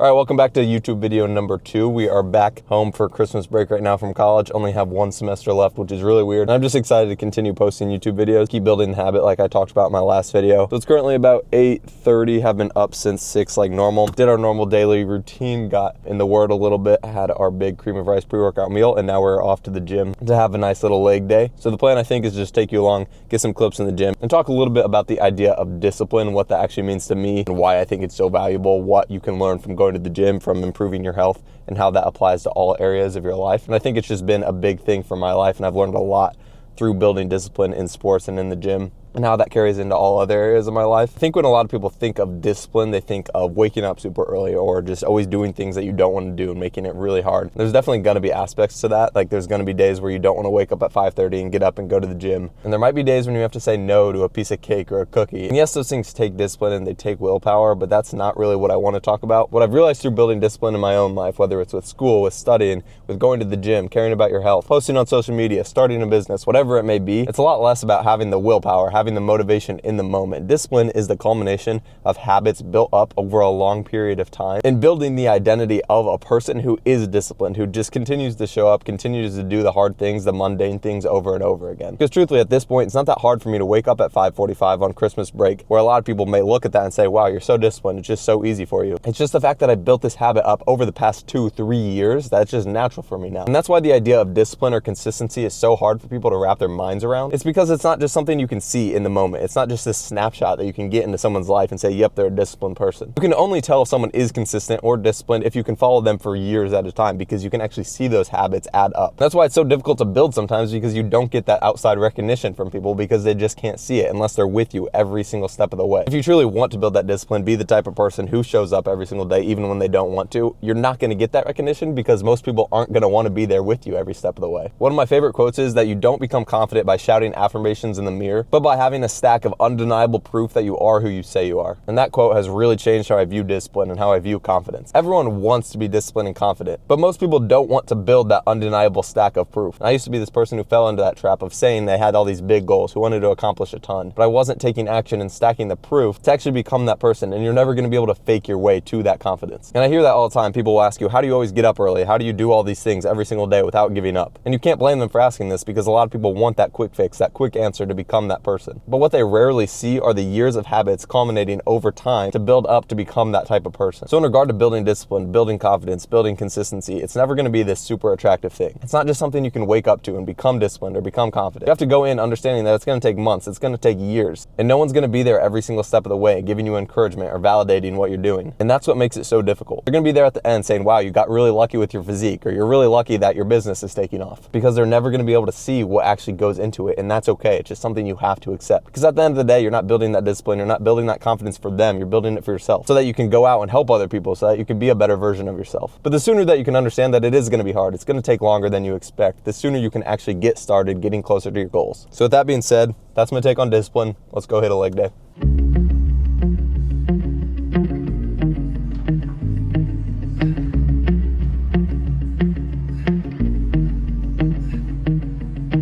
All right, welcome back to YouTube video number 2. We are back home for Christmas break right now from college. Only have 1 semester left, which is really weird. And I'm just excited to continue posting YouTube videos, keep building the habit like I talked about in my last video. So it's currently about 8:30, have been up since 6 like normal. Did our normal daily routine, got in the word a little bit, had our big cream of rice pre-workout meal, and now we're off to the gym to have a nice little leg day. So the plan, I think, is just take you along, get some clips in the gym, and talk a little bit about the idea of discipline, what that actually means to me, and why I think it's so valuable, what you can learn from going to the gym, from improving your health, and how that applies to all areas of your life. And I think it's just been a big thing for my life, and I've learned a lot through building discipline in sports and in the gym, and how that carries into all other areas of my life. I think when a lot of people think of discipline, they think of waking up super early or just always doing things that you don't want to do and making it really hard. There's definitely going to be aspects to that. Like there's going to be days where you don't want to wake up at 5:30 and get up and go to the gym. And there might be days when you have to say no to a piece of cake or a cookie. And yes, those things take discipline and they take willpower, but that's not really what I want to talk about. What I've realized through building discipline in my own life, whether it's with school, with studying, with going to the gym, caring about your health, posting on social media, starting a business, whatever it may be, it's a lot less about having the willpower, having the motivation in the moment. Discipline is the culmination of habits built up over a long period of time and building the identity of a person who is disciplined, who just continues to show up, continues to do the hard things, the mundane things over and over again. Because truthfully, at this point, it's not that hard for me to wake up at 5:45 on Christmas break, where a lot of people may look at that and say, wow, you're so disciplined, it's just so easy for you. It's just the fact that I built this habit up over the past 2-3 years that's just natural for me now. And that's why the idea of discipline or consistency is so hard for people to wrap their minds around. It's because it's not just something you can see in the moment. It's not just this snapshot that you can get into someone's life and say, yep, they're a disciplined person. You can only tell if someone is consistent or disciplined if you can follow them for years at a time, because you can actually see those habits add up. That's why it's so difficult to build sometimes, because you don't get that outside recognition from people because they just can't see it unless they're with you every single step of the way. If you truly want to build that discipline, be the type of person who shows up every single day even when they don't want to, you're not going to get that recognition because most people aren't going to want to be there with you every step of the way. One of my favorite quotes is that you don't become confident by shouting affirmations in the mirror, but by having a stack of undeniable proof that you are who you say you are. And that quote has really changed how I view discipline and how I view confidence. Everyone wants to be disciplined and confident, but most people don't want to build that undeniable stack of proof. And I used to be this person who fell into that trap of saying they had all these big goals, who wanted to accomplish a ton, but I wasn't taking action and stacking the proof to actually become that person. And you're never going to be able to fake your way to that confidence. And I hear that all the time. People will ask you, how do you always get up early? How do you do all these things every single day without giving up? And you can't blame them for asking this, because a lot of people want that quick fix, that quick answer to become that person. But what they rarely see are the years of habits culminating over time to build up to become that type of person. So in regard to building discipline, building confidence, building consistency, it's never going to be this super attractive thing. It's not just something you can wake up to and become disciplined or become confident. You have to go in understanding that it's going to take months, it's going to take years, and no one's going to be there every single step of the way giving you encouragement or validating what you're doing. And that's what makes it so difficult. They're going to be there at the end saying, wow, you got really lucky with your physique, or you're really lucky that your business is taking off, because they're never going to be able to see what actually goes into it. And that's okay. It's just something you have to accept, because at the end of the day, you're not building that discipline, you're not building that confidence for them, you're building it for yourself, so that you can go out and help other people, so that you can be a better version of yourself. But the sooner that you can understand that it is going to be hard, it's going to take longer than you expect, the sooner you can actually get started getting closer to your goals. So with that being said, that's my take on discipline. Let's go hit a leg day.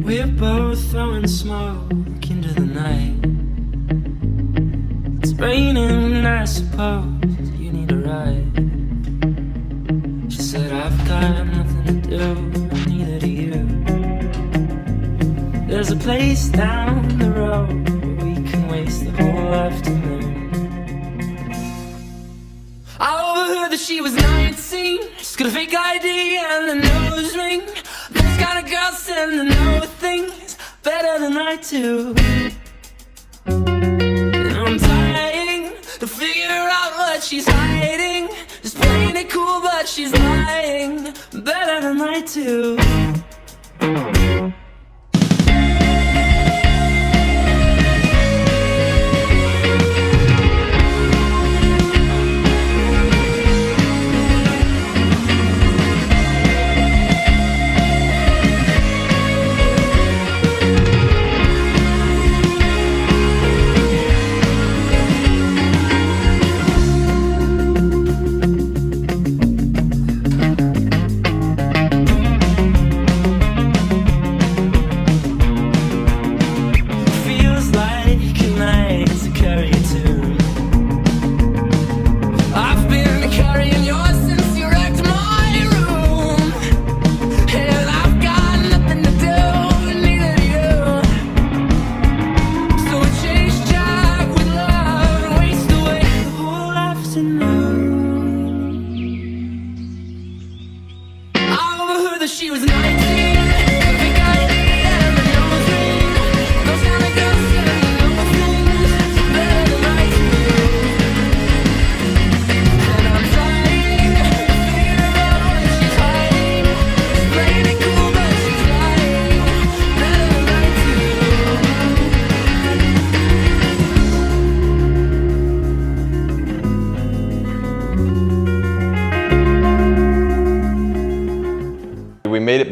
We're both throwing smoke into the night. It's raining, I suppose you need a ride. She said, I've got nothing to do, neither do you. There's a place down the road where we can waste the whole afternoon. I overheard that she was 19, she's got a fake ID and a nose ring. This kind of girl said to know things better than I do. And I'm trying to figure out what she's hiding. Just playing it cool, but she's lying better than I do.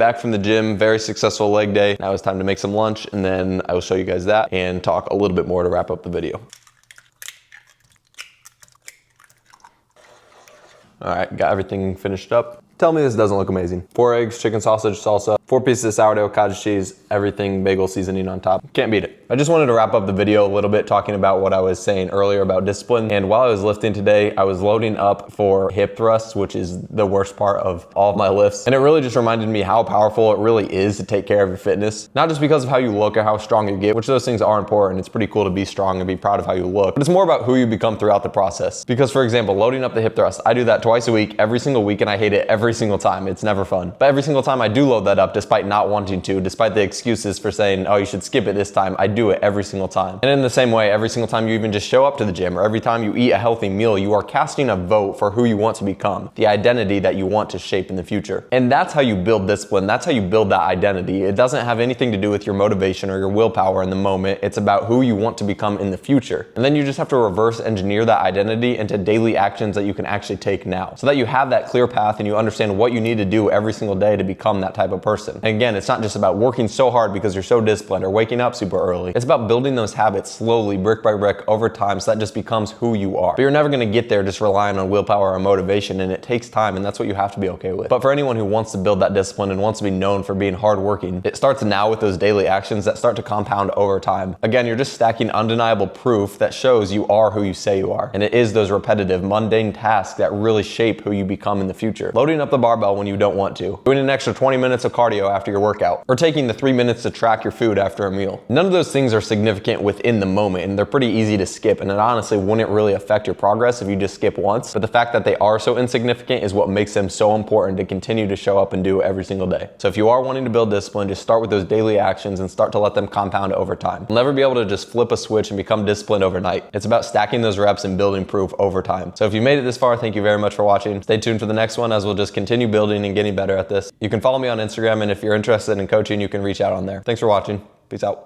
back from the gym, very successful leg day. Now it's time to make some lunch, and then I will show you guys that and talk a little bit more to wrap up the video. All right, got everything finished up. Tell me this doesn't look amazing. 4 eggs, chicken sausage, salsa, 4 pieces of sourdough, cottage cheese, everything bagel seasoning on top. Can't beat it. I just wanted to wrap up the video a little bit talking about what I was saying earlier about discipline. And while I was lifting today, I was loading up for hip thrusts, which is the worst part of all of my lifts. And it really just reminded me how powerful it really is to take care of your fitness. Not just because of how you look or how strong you get, which those things are important. It's pretty cool to be strong and be proud of how you look, but it's more about who you become throughout the process. Because for example, loading up the hip thrust, I do that twice a week, every single week, and I hate it every single time. It's never fun. But every single time I do load that up, despite not wanting to, despite the excuses for saying, oh, you should skip it this time, I do it every single time. And in the same way, every single time you even just show up to the gym or every time you eat a healthy meal, you are casting a vote for who you want to become, the identity that you want to shape in the future. And that's how you build discipline. That's how you build that identity. It doesn't have anything to do with your motivation or your willpower in the moment. It's about who you want to become in the future. And then you just have to reverse engineer that identity into daily actions that you can actually take now, so that you have that clear path and you understand what you need to do every single day to become that type of person. And again, it's not just about working so hard because you're so disciplined or waking up super early. It's about building those habits slowly, brick by brick, over time, so that just becomes who you are. But you're never gonna get there just relying on willpower or motivation, and it takes time, and that's what you have to be okay with. But for anyone who wants to build that discipline and wants to be known for being hardworking, it starts now with those daily actions that start to compound over time. Again, you're just stacking undeniable proof that shows you are who you say you are. And it is those repetitive, mundane tasks that really shape who you become in the future. Loading up the barbell when you don't want to, doing an extra 20 minutes of cardio after your workout, or taking the 3 minutes to track your food after a meal. None of those things are significant within the moment, and they're pretty easy to skip, and it honestly wouldn't really affect your progress if you just skip once. But the fact that they are so insignificant is what makes them so important to continue to show up and do every single day. So if you are wanting to build discipline, just start with those daily actions and start to let them compound over time. You'll never be able to just flip a switch and become disciplined overnight. It's about stacking those reps and building proof over time. So if you made it this far, thank you very much for watching. Stay tuned for the next one as we'll just continue building and getting better at this. You can follow me on Instagram, and if you're interested in coaching, you can reach out on there. Thanks for watching. Peace out.